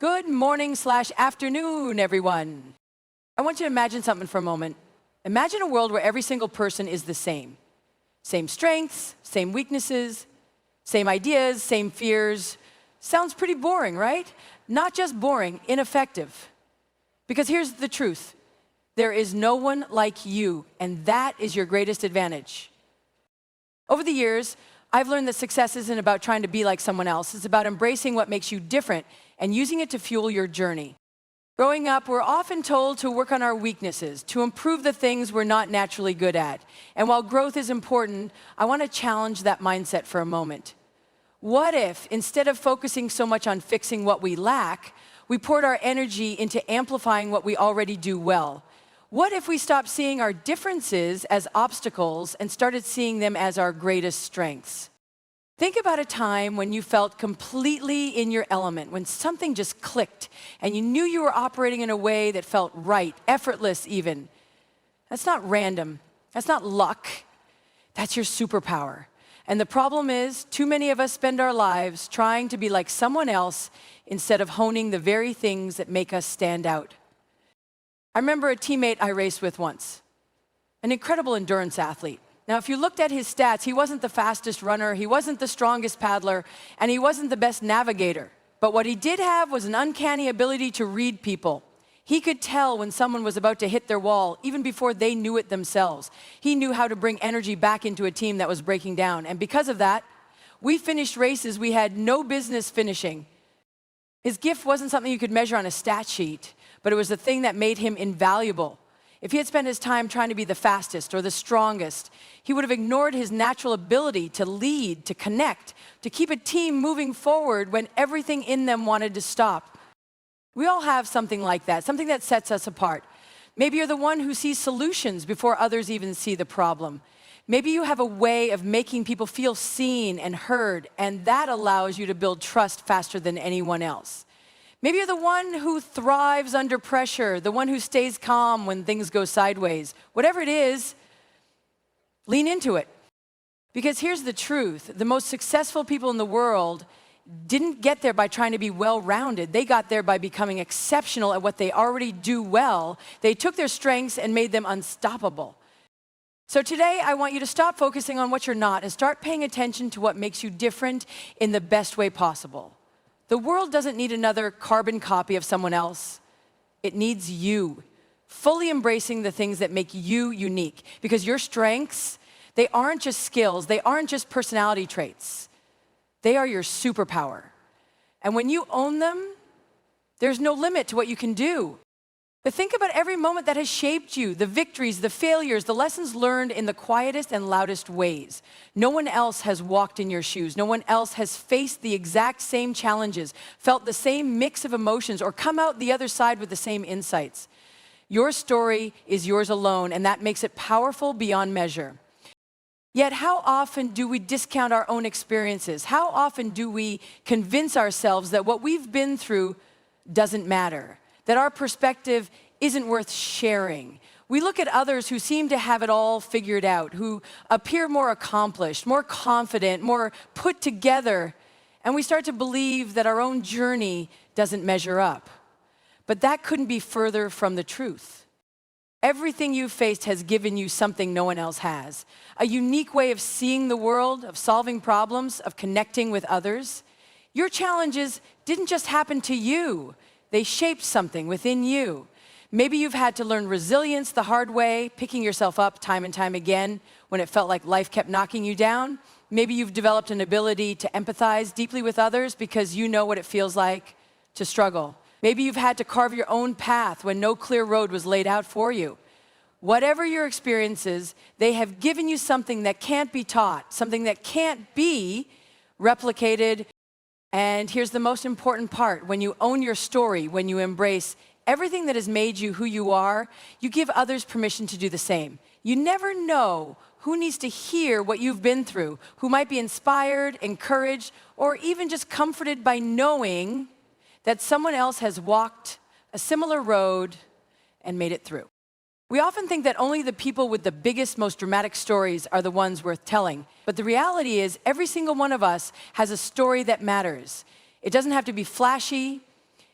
Good morning/afternoon, everyone. I want you to imagine something for a moment. Imagine a world where every single person is the same. Same strengths, same weaknesses, same ideas, same fears. Sounds pretty boring, right? Not just boring, ineffective. Because here's the truth. There is no one like you, and that is your greatest advantage. Over the years, I've learned that success isn't about trying to be like someone else. It's about embracing what makes you different and using it to fuel your journey. Growing up, we're often told to work on our weaknesses, to improve the things we're not naturally good at. And while growth is important, I want to challenge that mindset for a moment. What if, instead of focusing so much on fixing what we lack, we poured our energy into amplifying what we already do well? What if we stopped seeing our differences as obstacles and started seeing them as our greatest strengths? Think about a time when you felt completely in your element, when something just clicked and you knew you were operating in a way that felt right, effortless even. That's not random. That's not luck. That's your superpower. And the problem is, too many of us spend our lives trying to be like someone else instead of honing the very things that make us stand out. I remember a teammate I raced with once, an incredible endurance athlete. Now, if you looked at his stats, he wasn't the fastest runner, he wasn't the strongest paddler, and he wasn't the best navigator. But what he did have was an uncanny ability to read people. He could tell when someone was about to hit their wall, even before they knew it themselves. He knew how to bring energy back into a team that was breaking down. And because of that, we finished races we had no business finishing. His gift wasn't something you could measure on a stat sheet, but it was the thing that made him invaluable. If he had spent his time trying to be the fastest or the strongest, he would have ignored his natural ability to lead, to connect, to keep a team moving forward when everything in them wanted to stop. We all have something like that, something that sets us apart. Maybe you're the one who sees solutions before others even see the problem. Maybe you have a way of making people feel seen and heard, and that allows you to build trust faster than anyone else. Maybe you're the one who thrives under pressure, the one who stays calm when things go sideways. Whatever it is, lean into it. Because here's the truth. The most successful people in the world didn't get there by trying to be well-rounded. They got there by becoming exceptional at what they already do well. They took their strengths and made them unstoppable. So today, I want you to stop focusing on what you're not and start paying attention to what makes you different in the best way possible. The world doesn't need another carbon copy of someone else. It needs you, fully embracing the things that make you unique. Because your strengths, they aren't just skills, they aren't just personality traits. They are your superpower. And when you own them, there's no limit to what you can do. But think about every moment that has shaped you, the victories, the failures, the lessons learned in the quietest and loudest ways. No one else has walked in your shoes. No one else has faced the exact same challenges, felt the same mix of emotions, or come out the other side with the same insights. Your story is yours alone, and that makes it powerful beyond measure. Yet how often do we discount our own experiences? How often do we convince ourselves that what we've been through doesn't matter? That our perspective isn't worth sharing? We look at others who seem to have it all figured out, who appear more accomplished, more confident, more put together, and we start to believe that our own journey doesn't measure up. But that couldn't be further from the truth. Everything you've faced has given you something no one else has. A unique way of seeing the world, of solving problems, of connecting with others. Your challenges didn't just happen to you. They shaped something within you. Maybe you've had to learn resilience the hard way, picking yourself up time and time again when it felt like life kept knocking you down. Maybe you've developed an ability to empathize deeply with others because you know what it feels like to struggle. Maybe you've had to carve your own path when no clear road was laid out for you. Whatever your experiences, they have given you something that can't be taught, something that can't be replicated. And here's the most important part. When you own your story, when you embrace everything that has made you who you are, you give others permission to do the same. You never know who needs to hear what you've been through, who might be inspired, encouraged, or even just comforted by knowing that someone else has walked a similar road and made it through. We often think that only the people with the biggest, most dramatic stories are the ones worth telling. But the reality is, every single one of us has a story that matters. It doesn't have to be flashy.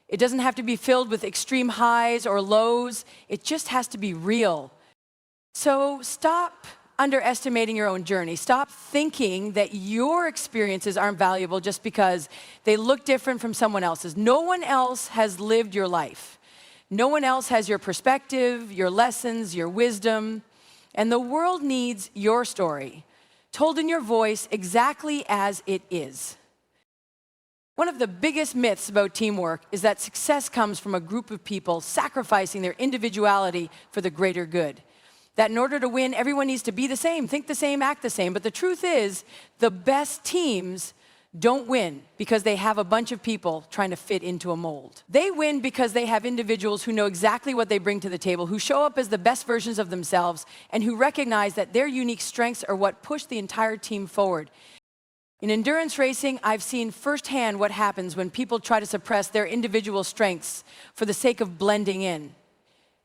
It doesn't have to be filled with extreme highs or lows. It just has to be real. So stop underestimating your own journey. Stop thinking that your experiences aren't valuable just because they look different from someone else's. No one else has lived your life. No one else has your perspective, your lessons, your wisdom. And the world needs your story, told in your voice exactly as it is. One of the biggest myths about teamwork is that success comes from a group of people sacrificing their individuality for the greater good. That in order to win, everyone needs to be the same, think the same, act the same. But the truth is, the best teams don't win because they have a bunch of people trying to fit into a mold. They win because they have individuals who know exactly what they bring to the table, who show up as the best versions of themselves, and who recognize that their unique strengths are what push the entire team forward. In endurance racing, I've seen firsthand what happens when people try to suppress their individual strengths for the sake of blending in.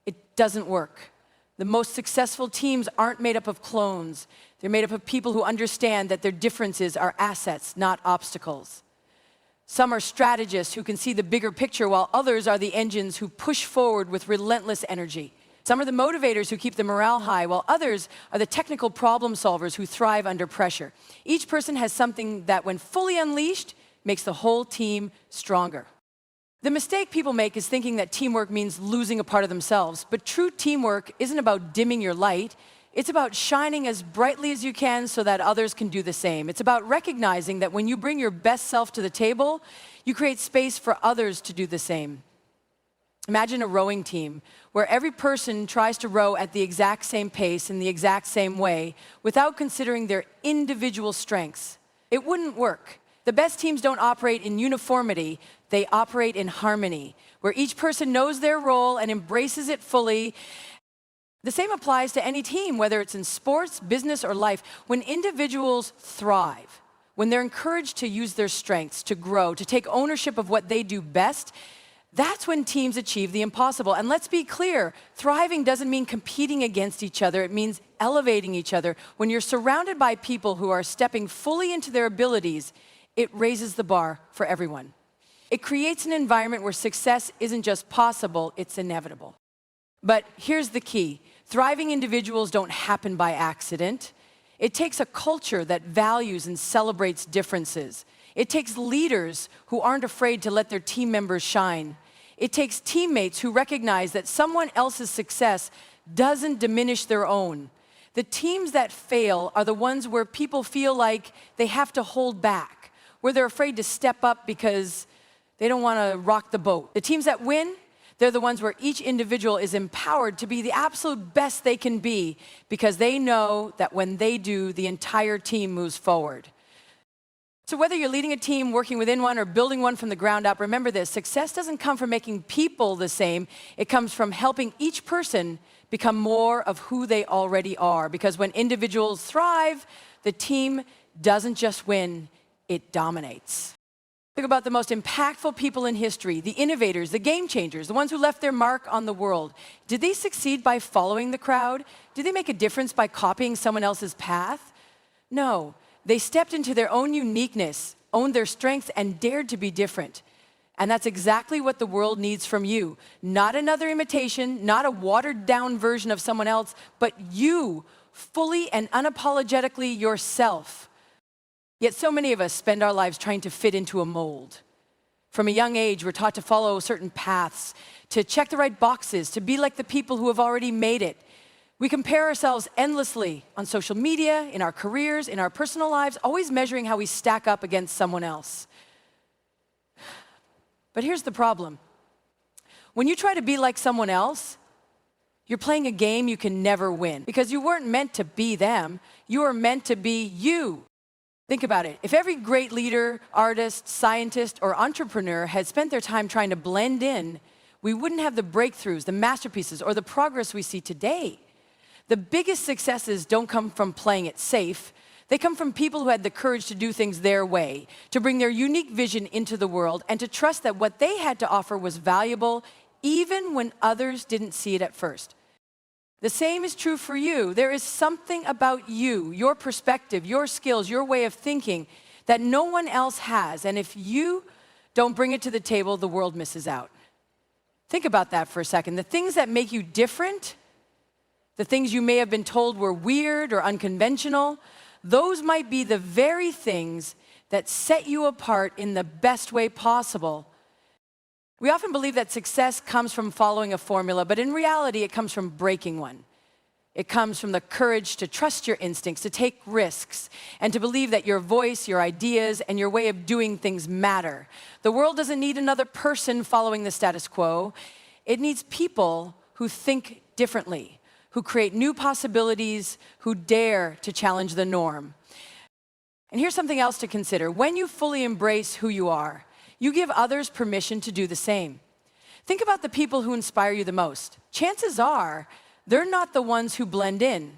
It doesn't work. The most successful teams aren't made up of clones. They're made up of people who understand that their differences are assets, not obstacles. Some are strategists who can see the bigger picture, while others are the engines who push forward with relentless energy. Some are the motivators who keep the morale high, while others are the technical problem solvers who thrive under pressure. Each person has something that, when fully unleashed, makes the whole team stronger. The mistake people make is thinking that teamwork means losing a part of themselves. But true teamwork isn't about dimming your light. It's about shining as brightly as you can so that others can do the same. It's about recognizing that when you bring your best self to the table, you create space for others to do the same. Imagine a rowing team where every person tries to row at the exact same pace in the exact same way without considering their individual strengths. It wouldn't work. The best teams don't operate in uniformity, they operate in harmony, where each person knows their role and embraces it fully. The same applies to any team, whether it's in sports, business, or life. When individuals thrive, when they're encouraged to use their strengths, to grow, to take ownership of what they do best, that's when teams achieve the impossible. And let's be clear, thriving doesn't mean competing against each other, it means elevating each other. When you're surrounded by people who are stepping fully into their abilities, it raises the bar for everyone. It creates an environment where success isn't just possible, it's inevitable. But here's the key. Thriving individuals don't happen by accident. It takes a culture that values and celebrates differences. It takes leaders who aren't afraid to let their team members shine. It takes teammates who recognize that someone else's success doesn't diminish their own. The teams that fail are the ones where people feel like they have to hold back, where they're afraid to step up because they don't want to rock the boat. The teams that win, they're the ones where each individual is empowered to be the absolute best they can be because they know that when they do, the entire team moves forward. So whether you're leading a team, working within one, or building one from the ground up, remember this: success doesn't come from making people the same. It comes from helping each person become more of who they already are. Because when individuals thrive, the team doesn't just win, it dominates. Think about the most impactful people in history, the innovators, the game changers, the ones who left their mark on the world. Did they succeed by following the crowd? Did they make a difference by copying someone else's path? No. They stepped into their own uniqueness, owned their strengths, and dared to be different. And that's exactly what the world needs from you. Not another imitation, not a watered-down version of someone else, but you, fully and unapologetically yourself. Yet so many of us spend our lives trying to fit into a mold. From a young age, we're taught to follow certain paths, to check the right boxes, to be like the people who have already made it. We compare ourselves endlessly on social media, in our careers, in our personal lives, always measuring how we stack up against someone else. But here's the problem. When you try to be like someone else, you're playing a game you can never win, because you weren't meant to be them, you were meant to be you. Think about it. If every great leader, artist, scientist, or entrepreneur had spent their time trying to blend in, we wouldn't have the breakthroughs, the masterpieces, or the progress we see today. The biggest successes don't come from playing it safe. They come from people who had the courage to do things their way, to bring their unique vision into the world, and to trust that what they had to offer was valuable, even when others didn't see it at first. The same is true for you. There is something about you, your perspective, your skills, your way of thinking that no one else has. And if you don't bring it to the table, the world misses out. Think about that for a second. The things that make you different, the things you may have been told were weird or unconventional, those might be the very things that set you apart in the best way possible. We often believe that success comes from following a formula, but in reality, it comes from breaking one. It comes from the courage to trust your instincts, to take risks, and to believe that your voice, your ideas, and your way of doing things matter. The world doesn't need another person following the status quo. It needs people who think differently, who create new possibilities, who dare to challenge the norm. And here's something else to consider. When you fully embrace who you are, you give others permission to do the same. Think about the people who inspire you the most. Chances are, they're not the ones who blend in.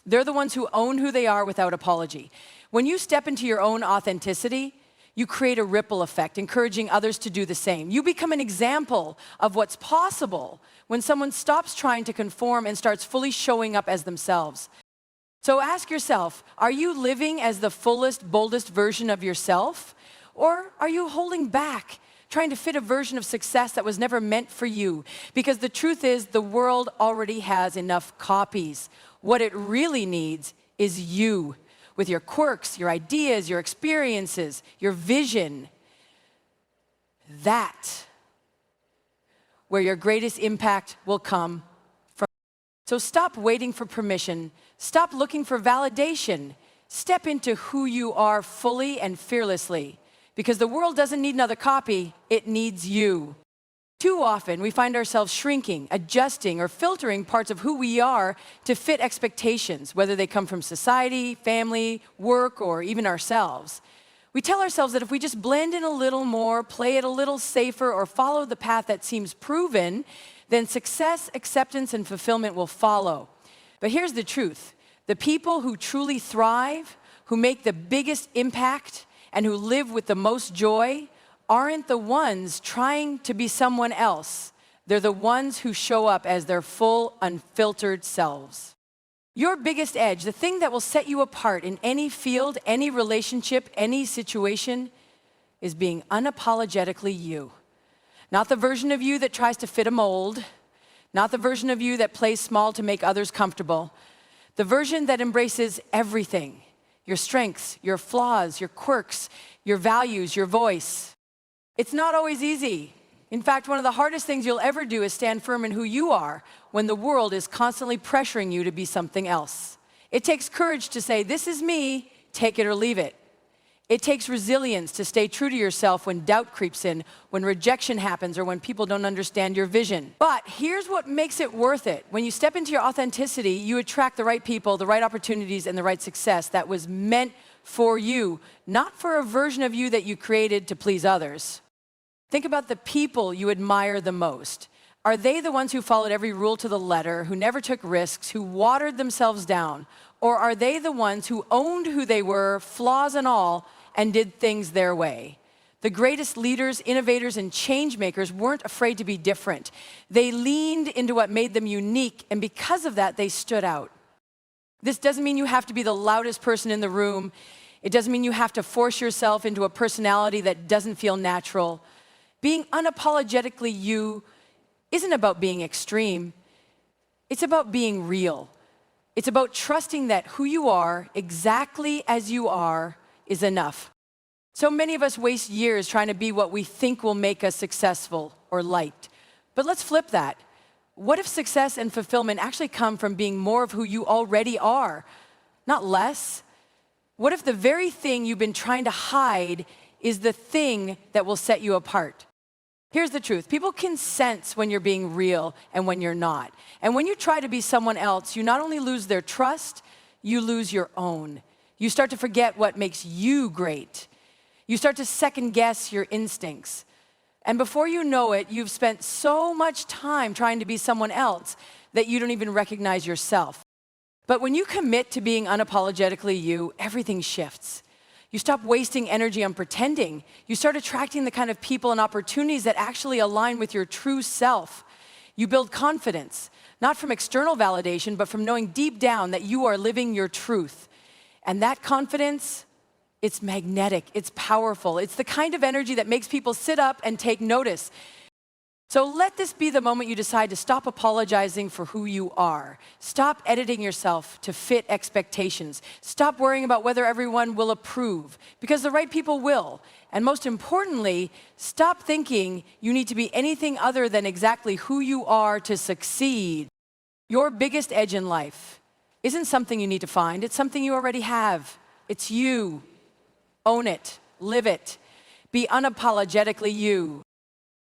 They're the ones who own who they are without apology. When you step into your own authenticity, you create a ripple effect, encouraging others to do the same. You become an example of what's possible when someone stops trying to conform and starts fully showing up as themselves. So ask yourself, are you living as the fullest, boldest version of yourself? Or are you holding back, trying to fit a version of success that was never meant for you? Because the truth is, the world already has enough copies. What it really needs is you, with your quirks, your ideas, your experiences, your vision. That's where your greatest impact will come from. So stop waiting for permission. Stop looking for validation. Step into who you are fully and fearlessly. Because the world doesn't need another copy, it needs you. Too often, we find ourselves shrinking, adjusting, or filtering parts of who we are to fit expectations, whether they come from society, family, work, or even ourselves. We tell ourselves that if we just blend in a little more, play it a little safer, or follow the path that seems proven, then success, acceptance, and fulfillment will follow. But here's the truth. The people who truly thrive, who make the biggest impact, and who live with the most joy aren't the ones trying to be someone else. They're the ones who show up as their full, unfiltered selves. Your biggest edge, the thing that will set you apart in any field, any relationship, any situation, is being unapologetically you. Not the version of you that tries to fit a mold, not the version of you that plays small to make others comfortable, the version that embraces everything. Your strengths, your flaws, your quirks, your values, your voice. It's not always easy. In fact, one of the hardest things you'll ever do is stand firm in who you are when the world is constantly pressuring you to be something else. It takes courage to say, this is me, take it or leave it. It takes resilience to stay true to yourself when doubt creeps in, when rejection happens, or when people don't understand your vision. But here's what makes it worth it. When you step into your authenticity, you attract the right people, the right opportunities, and the right success that was meant for you, not for a version of you that you created to please others. Think about the people you admire the most. Are they the ones who followed every rule to the letter, who never took risks, who watered themselves down? Or are they the ones who owned who they were, flaws and all, and did things their way? The greatest leaders, innovators, and change makers weren't afraid to be different. They leaned into what made them unique, and because of that, they stood out. This doesn't mean you have to be the loudest person in the room. It doesn't mean you have to force yourself into a personality that doesn't feel natural. Being unapologetically you isn't about being extreme. It's about being real. It's about trusting that who you are, exactly as you are, is enough. So many of us waste years trying to be what we think will make us successful or liked. But let's flip that. What if success and fulfillment actually come from being more of who you already are, not less? What if the very thing you've been trying to hide is the thing that will set you apart? Here's the truth. People can sense when you're being real and when you're not. And when you try to be someone else, you not only lose their trust, you lose your own. You start to forget what makes you great. You start to second guess your instincts. And before you know it, you've spent so much time trying to be someone else that you don't even recognize yourself. But when you commit to being unapologetically you, everything shifts. You stop wasting energy on pretending. You start attracting the kind of people and opportunities that actually align with your true self. You build confidence, not from external validation, but from knowing deep down that you are living your truth. And that confidence, it's magnetic, it's powerful. It's the kind of energy that makes people sit up and take notice. So let this be the moment you decide to stop apologizing for who you are. Stop editing yourself to fit expectations. Stop worrying about whether everyone will approve, because the right people will. And most importantly, stop thinking you need to be anything other than exactly who you are to succeed. Your biggest edge in life isn't something you need to find, it's something you already have. It's you. Own it, live it, be unapologetically you.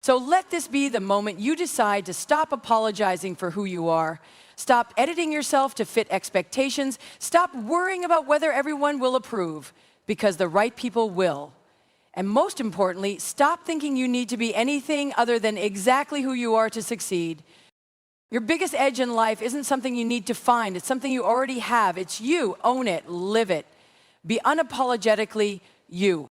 So let this be the moment you decide to stop apologizing for who you are, stop editing yourself to fit expectations, stop worrying about whether everyone will approve, because the right people will. And most importantly, stop thinking you need to be anything other than exactly who you are to succeed. Your biggest edge in life isn't something you need to find, it's something you already have. It's you. Own it, live it. Be unapologetically you.